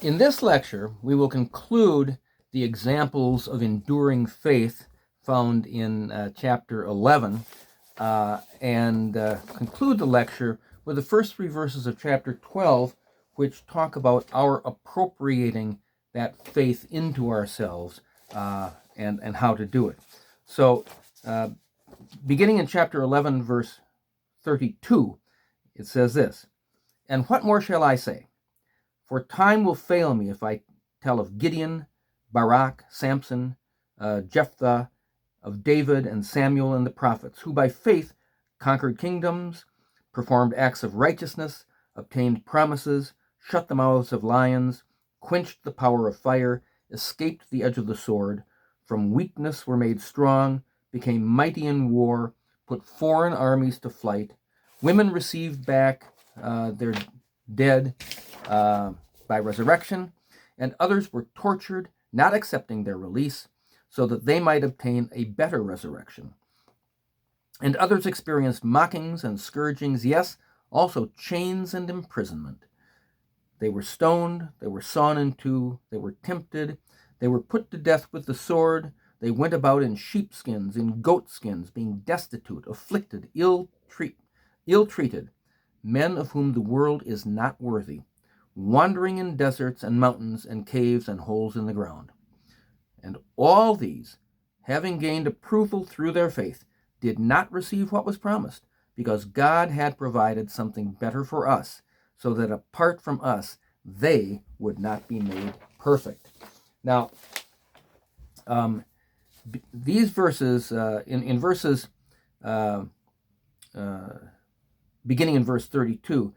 In this lecture, we will conclude the examples of enduring faith found in chapter 11 and conclude the lecture with the first three verses of chapter 12, which talk about our appropriating that faith into ourselves and how to do it. So, beginning in chapter 11, verse 32, it says this, "And what more shall I say? For time will fail me if I tell of Gideon, Barak, Samson, Jephthah, of David and Samuel and the prophets, who by faith conquered kingdoms, performed acts of righteousness, obtained promises, shut the mouths of lions, quenched the power of fire, escaped the edge of the sword, from weakness were made strong, became mighty in war, put foreign armies to flight. Women received back their dead by resurrection, and others were tortured, not accepting their release, so that they might obtain a better resurrection. And others experienced mockings and scourgings, yes, also chains and imprisonment. They were stoned, they were sawn in two, they were tempted, they were put to death with the sword, they went about in sheepskins, in goatskins, being destitute, afflicted, ill-treated, men of whom the world is not worthy, wandering in deserts and mountains and caves and holes in the ground. And all these, having gained approval through their faith, did not receive what was promised, because God had provided something better for us, so that apart from us, they would not be made perfect." Now, these verses, in verses beginning in verse 32,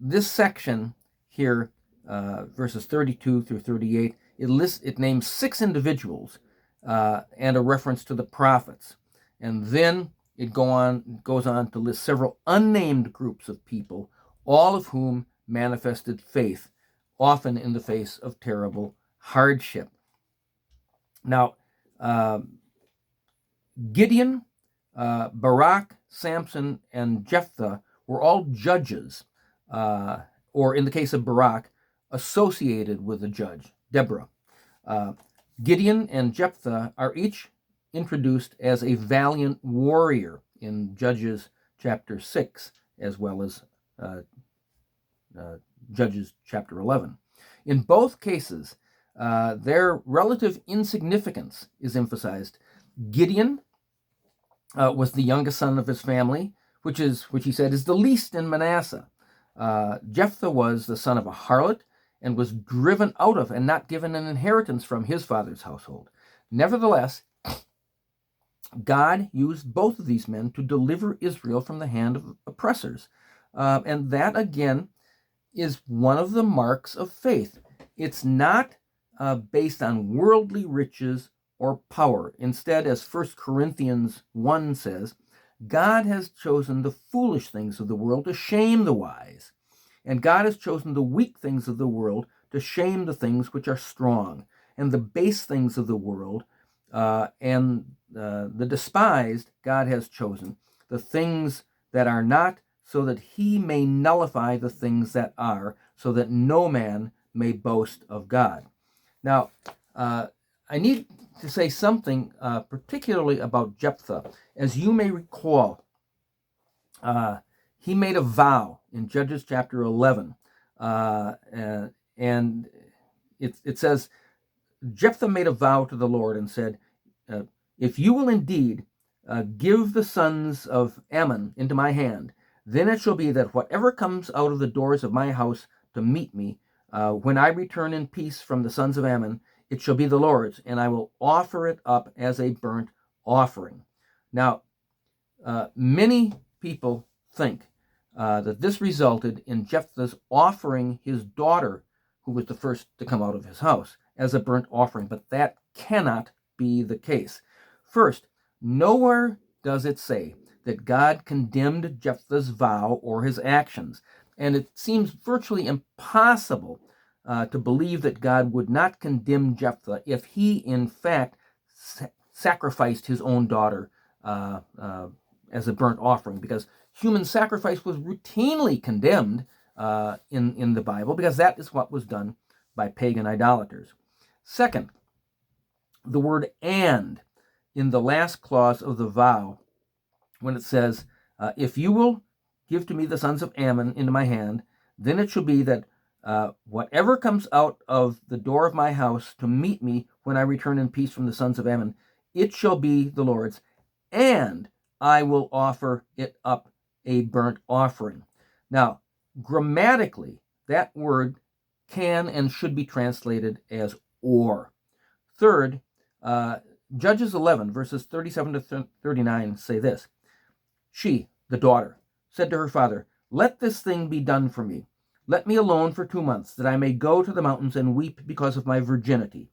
this section here, verses 32 through 38, it names 6 individuals and a reference to the prophets. And then it goes on to list several unnamed groups of people, all of whom manifested faith, often in the face of terrible hardship. Now, Gideon, Barak, Samson, and Jephthah were all judges, or in the case of Barak, associated with a judge, Deborah. Gideon and Jephthah are each introduced as a valiant warrior in Judges chapter 6, as well as Judges chapter 11. In both cases, their relative insignificance is emphasized. Gideon was the youngest son of his family, which he said is the least in Manasseh. Jephthah was the son of a harlot and was driven out of and not given an inheritance from his father's household. Nevertheless, God used both of these men to deliver Israel from the hand of oppressors. And that, again, is one of the marks of faith. It's not based on worldly riches or power. Instead, as 1 Corinthians 1 says, God has chosen the foolish things of the world to shame the wise, and God has chosen the weak things of the world to shame the things which are strong, and the base things of the world and the despised God has chosen, the things that are not, so that he may nullify the things that are, so that no man may boast of God. Now, I need to say something particularly about Jephthah. As you may recall, he made a vow in Judges chapter 11, and it says, Jephthah made a vow to the Lord and said, "If you will indeed give the sons of Ammon into my hand, then it shall be that whatever comes out of the doors of my house to meet me, when I return in peace from the sons of Ammon, it shall be the Lord's, and I will offer it up as a burnt offering." Now, many people think that this resulted in Jephthah's offering his daughter, who was the first to come out of his house, as a burnt offering, but that cannot be the case. First, nowhere does it say that God condemned Jephthah's vow or his actions, and it seems virtually impossible to believe that God would not condemn Jephthah if he, in fact, sacrificed his own daughter as a burnt offering, because human sacrifice was routinely condemned in the Bible, because that is what was done by pagan idolaters. Second, the word "and" in the last clause of the vow, when it says, if you will give to me the sons of Ammon into my hand, then it shall be that whatever comes out of the door of my house to meet me when I return in peace from the sons of Ammon, it shall be the Lord's, and I will offer it up a burnt offering. Now, grammatically, that word can and should be translated as or. Third, Judges 11, verses 37 to 39 say this. She, the daughter, said to her father, let this thing be done for me. Let me alone for 2 months, that I may go to the mountains and weep because of my virginity,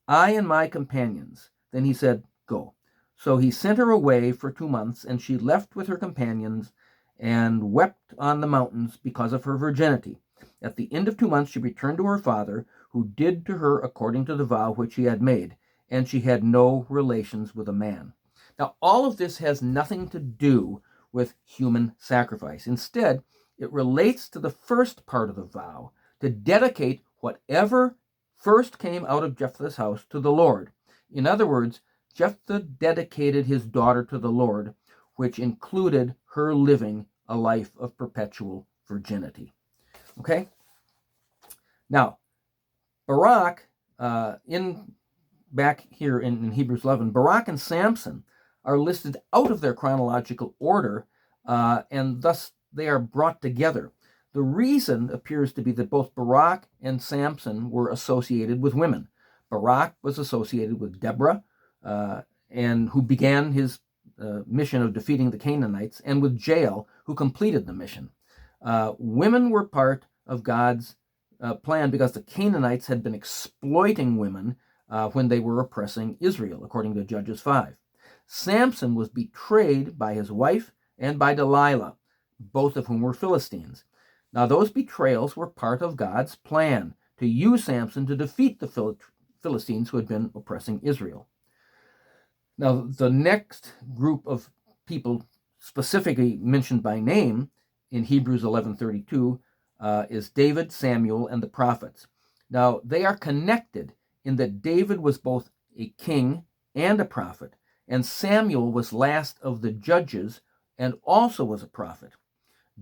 I and my companions. Then he said, go. So he sent her away for 2 months, and she left with her companions and wept on the mountains because of her virginity. At the end of 2 months she returned to her father, who did to her according to the vow which he had made, and she had no relations with a man. Now, all of this has nothing to do with human sacrifice. Instead, it relates to the first part of the vow, to dedicate whatever first came out of Jephthah's house to the Lord. In other words, Jephthah dedicated his daughter to the Lord, which included her living a life of perpetual virginity. Okay? Now, Barak, back here in Hebrews 11, Barak and Samson are listed out of their chronological order, and thus they are brought together. The reason appears to be that both Barak and Samson were associated with women. Barak was associated with Deborah, and who began his mission of defeating the Canaanites, and with Jael, who completed the mission. Women were part of God's plan because the Canaanites had been exploiting women when they were oppressing Israel, according to Judges 5. Samson was betrayed by his wife and by Delilah, both of whom were Philistines. Now, those betrayals were part of God's plan to use Samson to defeat the Philistines who had been oppressing Israel. Now, the next group of people specifically mentioned by name in Hebrews 11:32 is David, Samuel, and the prophets. Now, they are connected in that David was both a king and a prophet, and Samuel was last of the judges and also was a prophet.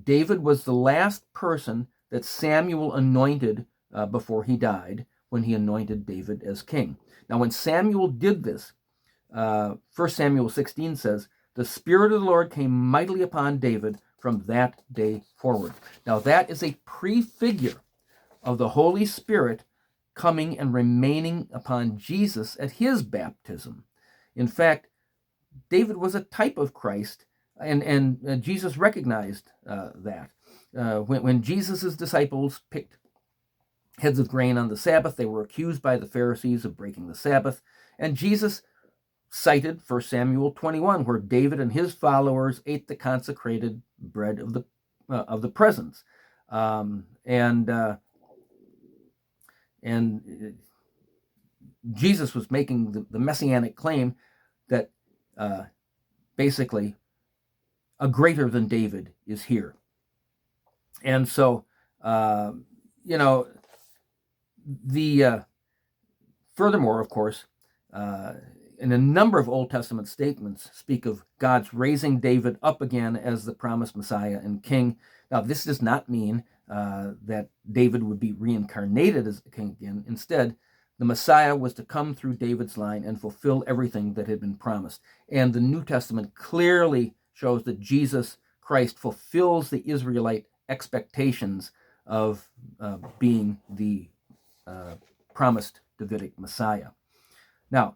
David was the last person that Samuel anointed before he died, when he anointed David as king. Now, when Samuel did this, 1 Samuel 16 says, the Spirit of the Lord came mightily upon David from that day forward. Now, that is a prefigure of the Holy Spirit coming and remaining upon Jesus at his baptism. In fact, David was a type of Christ, and Jesus recognized that. When Jesus' disciples picked heads of grain on the Sabbath, they were accused by the Pharisees of breaking the Sabbath, and Jesus cited 1 Samuel 21, where David and his followers ate the consecrated bread of the presence, and Jesus was making the messianic claim that basically a greater than David is here. And so, furthermore, of course, in a number of Old Testament statements speak of God's raising David up again as the promised Messiah and king. Now, this does not mean that David would be reincarnated as a king again. Instead, the Messiah was to come through David's line and fulfill everything that had been promised. And the New Testament clearly shows that Jesus Christ fulfills the Israelite expectations of being the promised Davidic Messiah. Now,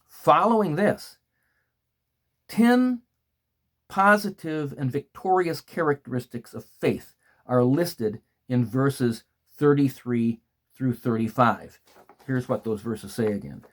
following this, 10 positive and victorious characteristics of faith are listed in verses 33 through 35. Here's what those verses say again.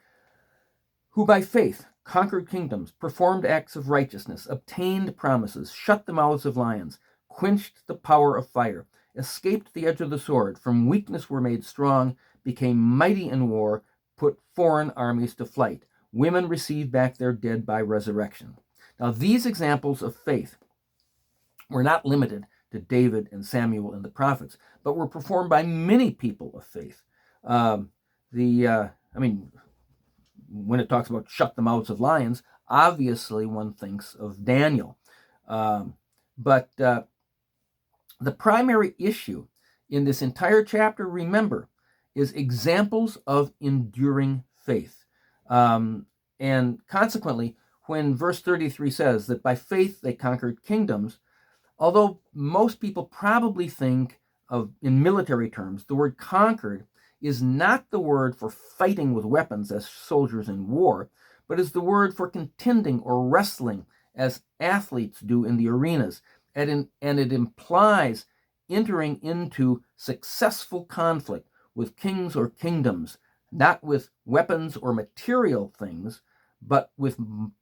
Who by faith conquered kingdoms, performed acts of righteousness, obtained promises, shut the mouths of lions, quenched the power of fire, escaped the edge of the sword, from weakness were made strong, became mighty in war, put foreign armies to flight. Women received back their dead by resurrection. Now, these examples of faith were not limited to David and Samuel and the prophets, but were performed by many people of faith. When it talks about shut the mouths of lions, obviously one thinks of Daniel. But the primary issue in this entire chapter, remember, is examples of enduring faith. And consequently, when verse 33 says that by faith they conquered kingdoms, although most people probably think of, in military terms, the word conquered is not the word for fighting with weapons as soldiers in war, but is the word for contending or wrestling as athletes do in the arenas. And it implies entering into successful conflict with kings or kingdoms, not with weapons or material things, but with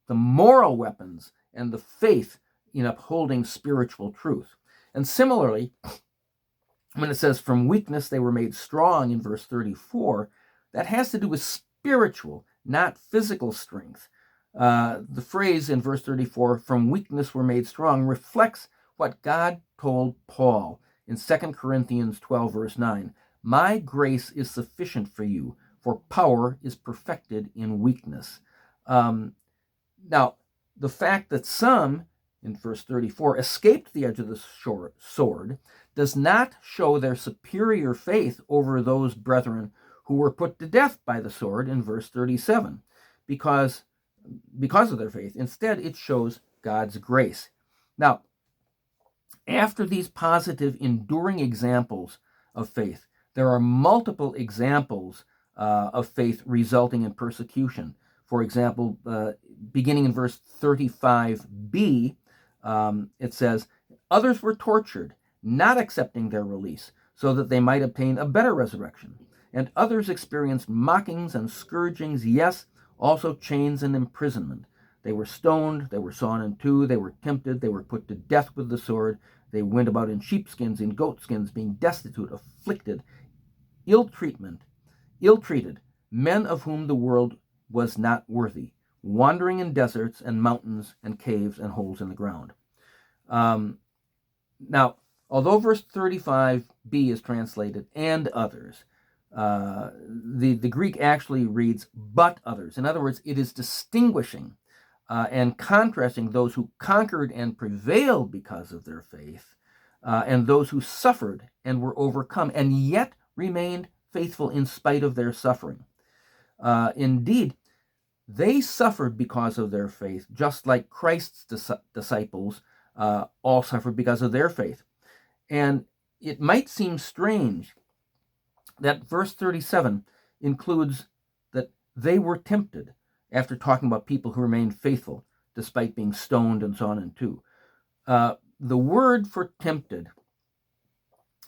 the moral weapons and the faith in upholding spiritual truth. And similarly, when it says from weakness they were made strong in verse 34, that has to do with spiritual, not physical strength. The phrase in verse 34, from weakness were made strong, reflects what God told Paul in 2 Corinthians 12, verse 9. My grace is sufficient for you, for power is perfected in weakness. Now, the fact that some, in verse 34, escaped the edge of the sword does not show their superior faith over those brethren who were put to death by the sword in verse 37, because of their faith. Instead, it shows God's grace. Now, after these positive, enduring examples of faith, there are multiple examples of faith resulting in persecution. For example, beginning in verse 35b, it says, others were tortured, not accepting their release, so that they might obtain a better resurrection. And others experienced mockings and scourgings, yes, also chains and imprisonment. They were stoned, they were sawn in two, they were tempted, they were put to death with the sword. They went about in sheepskins, in goatskins, being destitute, afflicted, ill-treated, men of whom the world was not worthy, wandering in deserts and mountains and caves and holes in the ground. Now, although verse 35b is translated, and others, the Greek actually reads, but others. In other words, it is distinguishing and contrasting those who conquered and prevailed because of their faith and those who suffered and were overcome and yet remained faithful in spite of their suffering. Indeed, they suffered because of their faith, just like Christ's disciples all suffered because of their faith. And it might seem strange that verse 37 includes that they were tempted after talking about people who remained faithful despite being stoned and sawn in two. The word for tempted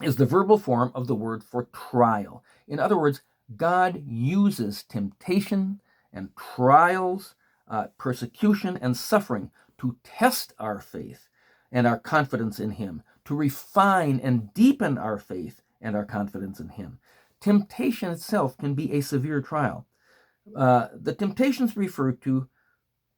is the verbal form of the word for trial. In other words, God uses temptation and trials, persecution and suffering to test our faith and our confidence in Him, to refine and deepen our faith and our confidence in Him. Temptation itself can be a severe trial. The temptations referred to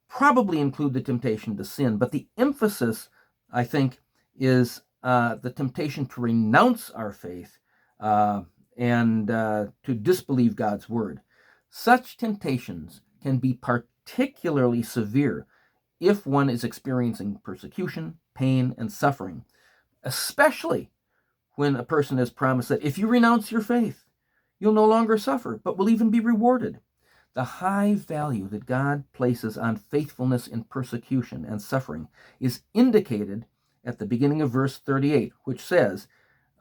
probably include the temptation to sin, but the emphasis, I think, is the temptation to renounce our faith and to disbelieve God's word. Such temptations can be particularly severe if one is experiencing persecution, pain, and suffering, especially when a person is promised that if you renounce your faith, you'll no longer suffer, but will even be rewarded. The high value that God places on faithfulness in persecution and suffering is indicated at the beginning of verse 38, which says,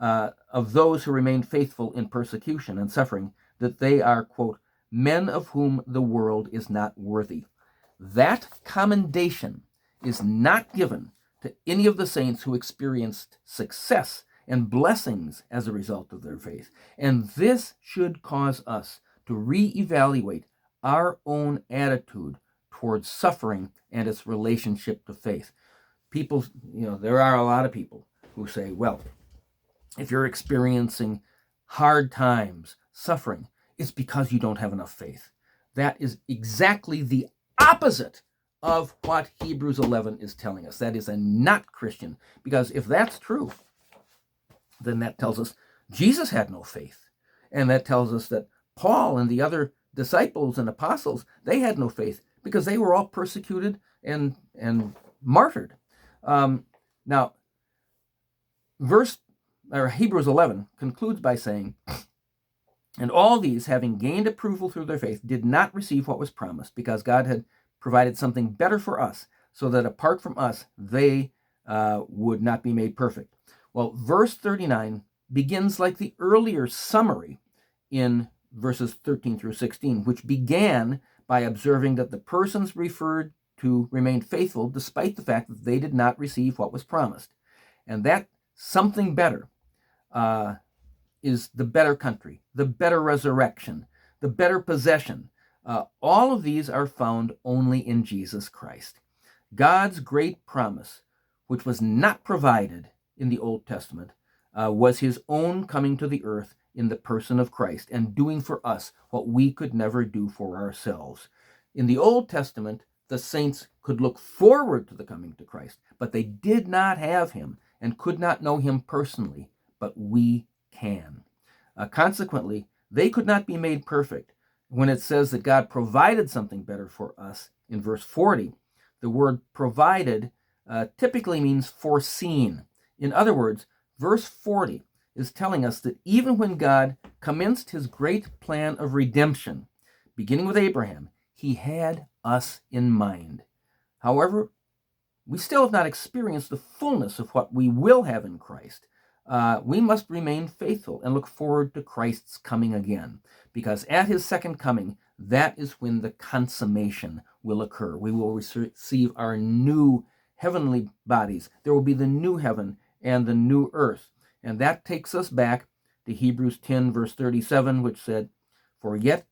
of those who remain faithful in persecution and suffering, that they are, quote, men of whom the world is not worthy. That commendation is not given to any of the saints who experienced success and blessings as a result of their faith. And this should cause us to reevaluate our own attitude towards suffering and its relationship to faith. People, there are a lot of people who say, well, if you're experiencing hard times, suffering, it's because you don't have enough faith. That is exactly the opposite of what Hebrews 11 is telling us. That is a not Christian, because if that's true, then that tells us Jesus had no faith. And that tells us that Paul and the other disciples and apostles, they had no faith because they were all persecuted and martyred. Now, Hebrews 11 concludes by saying, and all these, having gained approval through their faith, did not receive what was promised, because God had provided something better for us, so that apart from us, they would not be made perfect. Well, verse 39 begins like the earlier summary in verses 13 through 16, which began by observing that the persons referred to remained faithful despite the fact that they did not receive what was promised. And that something better is the better country, the better resurrection, the better possession. All of these are found only in Jesus Christ. God's great promise, which was not provided in the Old Testament, was his own coming to the earth in the person of Christ and doing for us what we could never do for ourselves. In the Old Testament, the saints could look forward to the coming to Christ, but they did not have him and could not know him personally, but we can. Consequently, they could not be made perfect. When it says that God provided something better for us in verse 40, the word provided typically means foreseen. In other words, verse 40 is telling us that even when God commenced his great plan of redemption, beginning with Abraham, he had us in mind. However, we still have not experienced the fullness of what we will have in Christ. We must remain faithful and look forward to Christ's coming again, because at his second coming, that is when the consummation will occur. We will receive our new heavenly bodies. There will be the new heaven and the new earth. And that takes us back to Hebrews 10, verse 37, which said, "For yet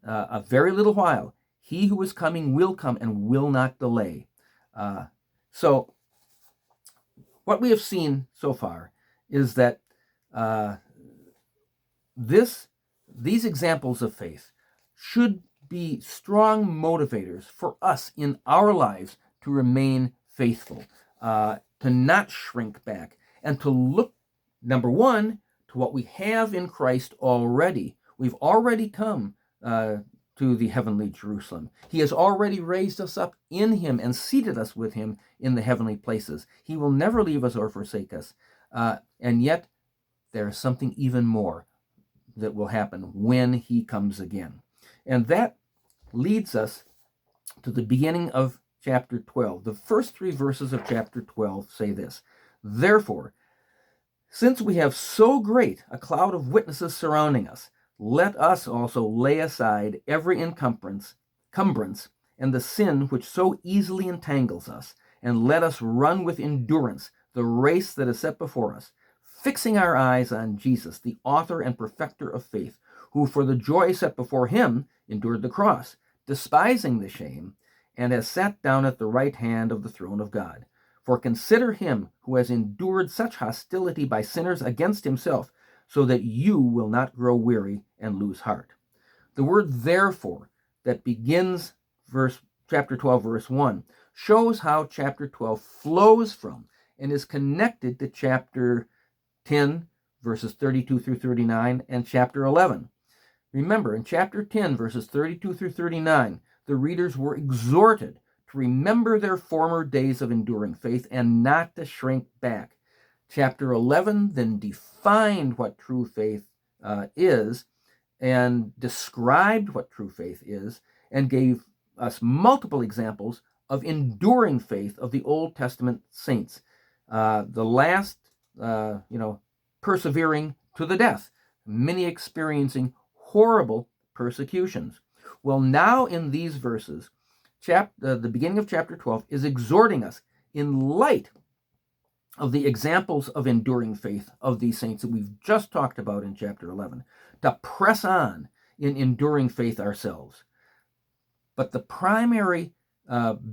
a very little while, he who is coming will come and will not delay." So what we have seen so far is that these examples of faith should be strong motivators for us in our lives to remain faithful, to not shrink back, and to look, number one, to what we have in Christ already. We've already come to the heavenly Jerusalem. He has already raised us up in him and seated us with him in the heavenly places. He will never leave us or forsake us. And yet, there is something even more that will happen when he comes again. And that leads us to the beginning of chapter 12. The first 3 verses of chapter 12 say this: "Therefore, since we have so great a cloud of witnesses surrounding us, let us also lay aside every encumbrance and the sin which so easily entangles us, and let us run with endurance the race that is set before us, fixing our eyes on Jesus, the author and perfecter of faith, who for the joy set before him endured the cross, despising the shame, and has sat down at the right hand of the throne of God. For consider him who has endured such hostility by sinners against himself, so that you will not grow weary and lose heart." The word "therefore" that begins chapter 12, verse 1, shows how chapter 12 flows from and is connected to chapter 10, verses 32 through 39, and chapter 11. Remember, in chapter 10, verses 32 through 39, the readers were exhorted to remember their former days of enduring faith and not to shrink back. Chapter 11 then defined what true faith is and described what true faith is and gave us multiple examples of enduring faith of the Old Testament saints. The last, persevering to the death, many experiencing horrible persecutions. Well, now in these verses, the beginning of chapter 12 is exhorting us, in light of the examples of enduring faith of these saints that we've just talked about in chapter 11, to press on in enduring faith ourselves. But the primary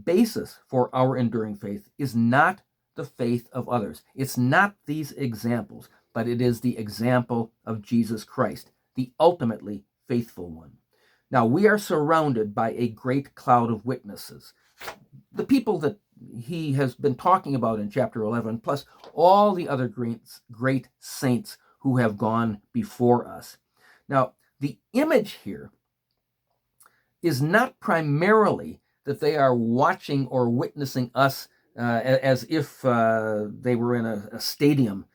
basis for our enduring faith is not the faith of others. It's not these examples, but it is the example of Jesus Christ, the ultimately faithful one. Now, we are surrounded by a great cloud of witnesses. The people that he has been talking about in chapter 11, plus all the other great saints who have gone before us. Now, the image here is not primarily that they are watching or witnessing us as if they were in a stadium,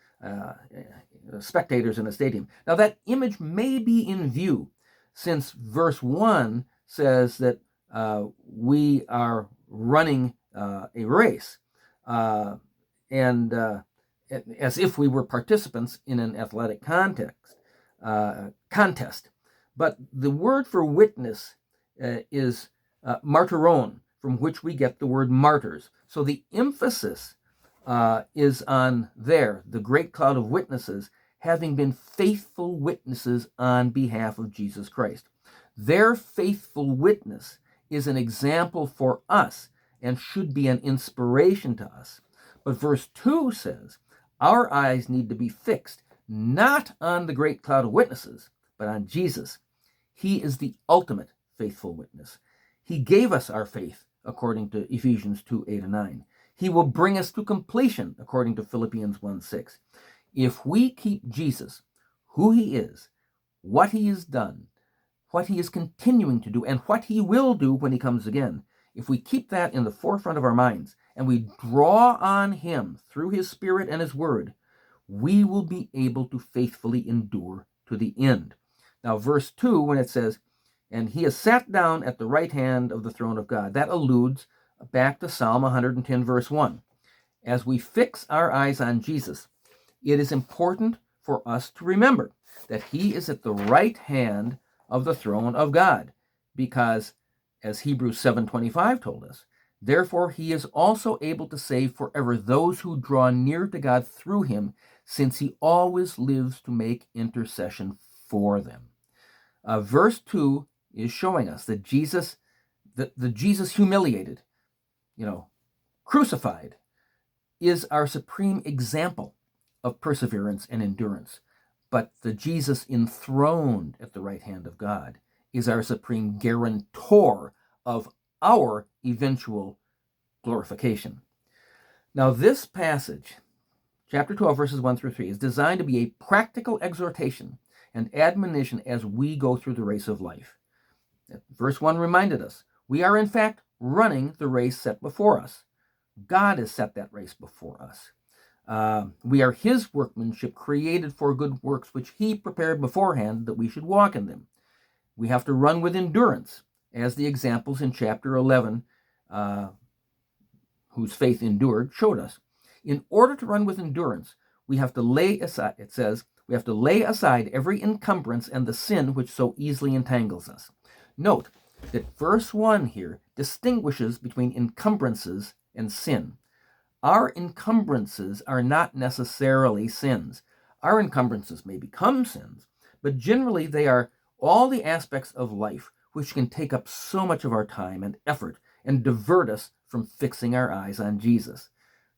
spectators in a stadium. Now, that image may be in view, since verse 1 says that we are running a race, and as if we were participants in an athletic contest. But the word for witness is martyron, from which we get the word martyrs. So the emphasis is on there, the great cloud of witnesses, having been faithful witnesses on behalf of Jesus Christ. Their faithful witness is an example for us and should be an inspiration to us. But verse 2 says, our eyes need to be fixed not on the great cloud of witnesses, but on Jesus. He is the ultimate faithful witness. He gave us our faith, according to Ephesians 2:8-9. He will bring us to completion, according to Philippians 1:6. If we keep Jesus, who he is, what he has done, what he is continuing to do, and what he will do when he comes again, if we keep that in the forefront of our minds, and we draw on him through his Spirit and his word, we will be able to faithfully endure to the end. Now, verse 2, when it says, and he has sat down at the right hand of the throne of God, that alludes back to Psalm 110, verse 1. As we fix our eyes on Jesus, it is important for us to remember that he is at the right hand of the throne of God, because, as Hebrews 7:25 told us, therefore he is also able to save forever those who draw near to God through him, since he always lives to make intercession for them. Verse 2 is showing us that Jesus, the Jesus humiliated, crucified, is our supreme example of perseverance and endurance. But the Jesus enthroned at the right hand of God is our supreme guarantor of our eventual glorification. Now, this passage, chapter 12, verses 1-3, is designed to be a practical exhortation and admonition as we go through the race of life. Verse 1 reminded us, we are in fact running the race set before us. God has set that race before us. We are his workmanship, created for good works, which he prepared beforehand that we should walk in them. We have to run with endurance, as the examples in chapter 11, whose faith endured, showed us. In order to run with endurance, we have to lay aside, it says, we have to lay aside every encumbrance and the sin which so easily entangles us. Note that verse 1 here distinguishes between encumbrances and sin. Our encumbrances are not necessarily sins. Our encumbrances may become sins, but generally they are all the aspects of life which can take up so much of our time and effort and divert us from fixing our eyes on Jesus.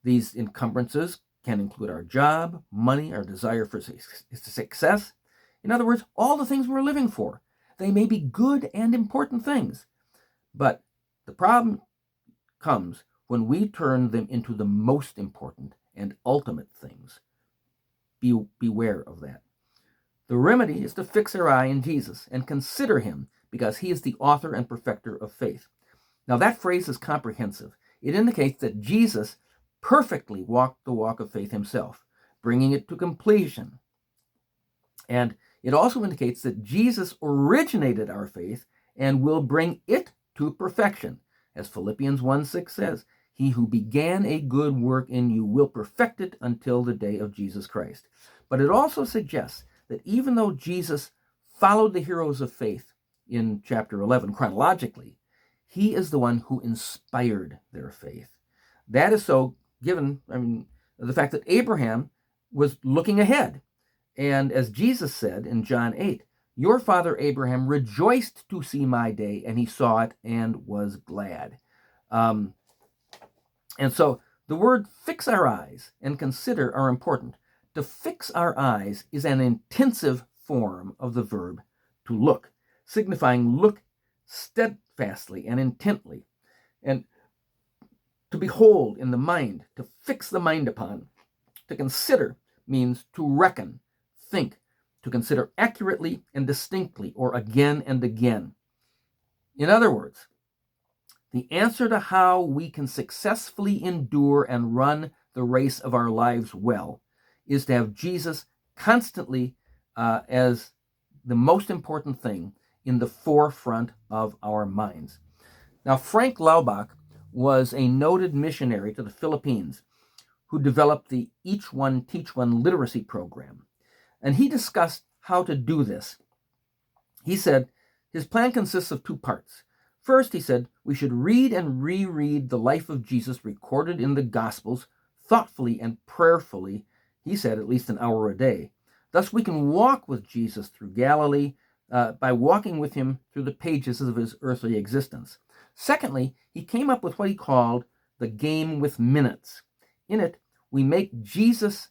These encumbrances can include our job, money, our desire for success. In other words, all the things we're living for. They may be good and important things, but the problem comes when we turn them into the most important and ultimate things. Beware of that. The remedy is to fix our eye on Jesus and consider him, because he is the author and perfecter of faith. Now, that phrase is comprehensive. It indicates that Jesus perfectly walked the walk of faith himself, bringing it to completion. And it also indicates that Jesus originated our faith and will bring it to perfection. As Philippians 1:6 says, he who began a good work in you will perfect it until the day of Jesus Christ. But it also suggests that even though Jesus followed the heroes of faith in chapter 11 chronologically, he is the one who inspired their faith. That is so given, the fact that Abraham was looking ahead. And as Jesus said in John 8, your father Abraham rejoiced to see my day, and he saw it and was glad. And so the word fix our eyes and consider are important. To fix our eyes is an intensive form of the verb to look, signifying look steadfastly and intently. And To behold in the mind, to fix the mind upon. To consider means to reckon, think, to consider accurately and distinctly, or again and again. In other words, the answer to how we can successfully endure and run the race of our lives well is to have Jesus constantly as the most important thing in the forefront of our minds. Now, Frank Laubach was a noted missionary to the Philippines who developed the Each One Teach One literacy program. And he discussed how to do this. He said his plan consists of two parts. First, he said, we should read and reread the life of Jesus recorded in the Gospels thoughtfully and prayerfully, he said, at least an hour a day. Thus, we can walk with Jesus through Galilee by walking with him through the pages of his earthly existence. Secondly, he came up with what he called the game with minutes. In it, we make Jesus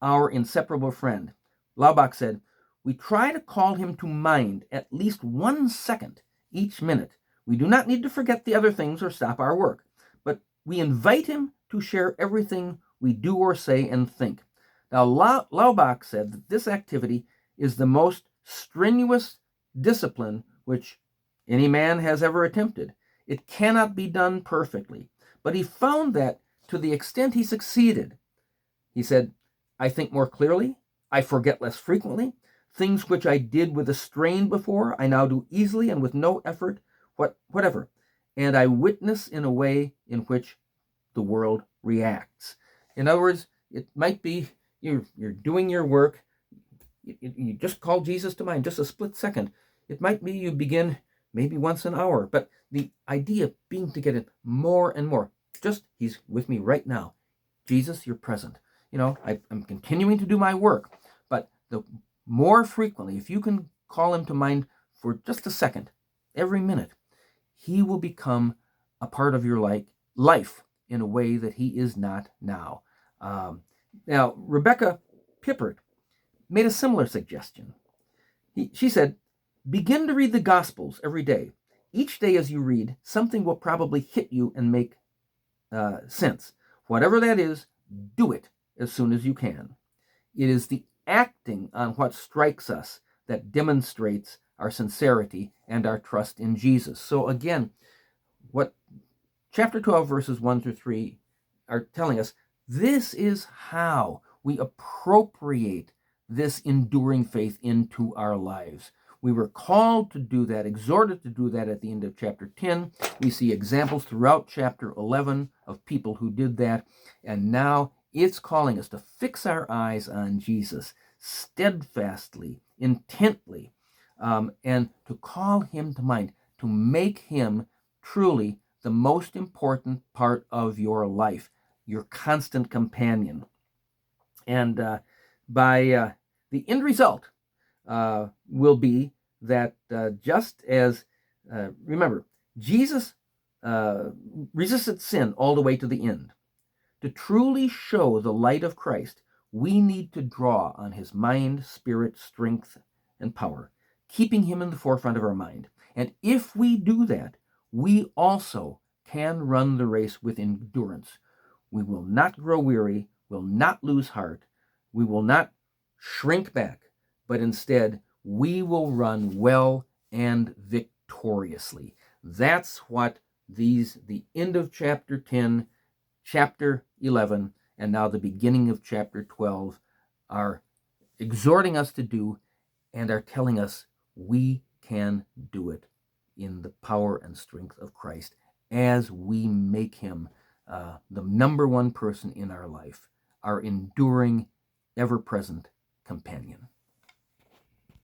our inseparable friend. Laubach said, we try to call him to mind at least 1 second each minute. We do not need to forget the other things or stop our work, but we invite him to share everything we do or say and think. Now, Laubach said that this activity is the most strenuous discipline which any man has ever attempted. It cannot be done perfectly, but he found that to the extent he succeeded, he said, I think more clearly, I forget less frequently, things which I did with a strain before, I now do easily and with no effort whatever, and I witness in a way in which the world reacts. In other words, it might be you're doing your work, you just call Jesus to mind, just a split second. It might be you begin maybe once an hour, but the idea being to get it more and more. Just, he's with me right now. Jesus, you're present. I'm continuing to do my work, but the more frequently, if you can call him to mind for just a second, every minute, he will become a part of your life in a way that he is not now. Now, Rebecca Pippert made a similar suggestion. She said, begin to read the Gospels every day. Each day as you read, something will probably hit you and make sense. Whatever that is, do it as soon as you can. It is the acting on what strikes us that demonstrates our sincerity and our trust in Jesus. So again, what chapter 12, verses 1 through 3 are telling us, this is how we appropriate this enduring faith into our lives. We were called to do that, exhorted to do that at the end of chapter 10. We see examples throughout chapter 11 of people who did that. And now it's calling us to fix our eyes on Jesus steadfastly, intently, and to call him to mind, to make him truly the most important part of your life, your constant companion. And by the end result will be that just as, remember, Jesus resisted sin all the way to the end. To truly show the light of Christ, we need to draw on his mind, spirit, strength, and power, keeping him in the forefront of our mind. And if we do that, we also can run the race with endurance. We will not grow weary, will not lose heart, we will not shrink back, but instead we will run well and victoriously. That's what the end of chapter 10, chapter 11, and now the beginning of chapter 12 are exhorting us to do and are telling us we can do it in the power and strength of Christ as we make him the number one person in our life, our enduring, ever-present companion.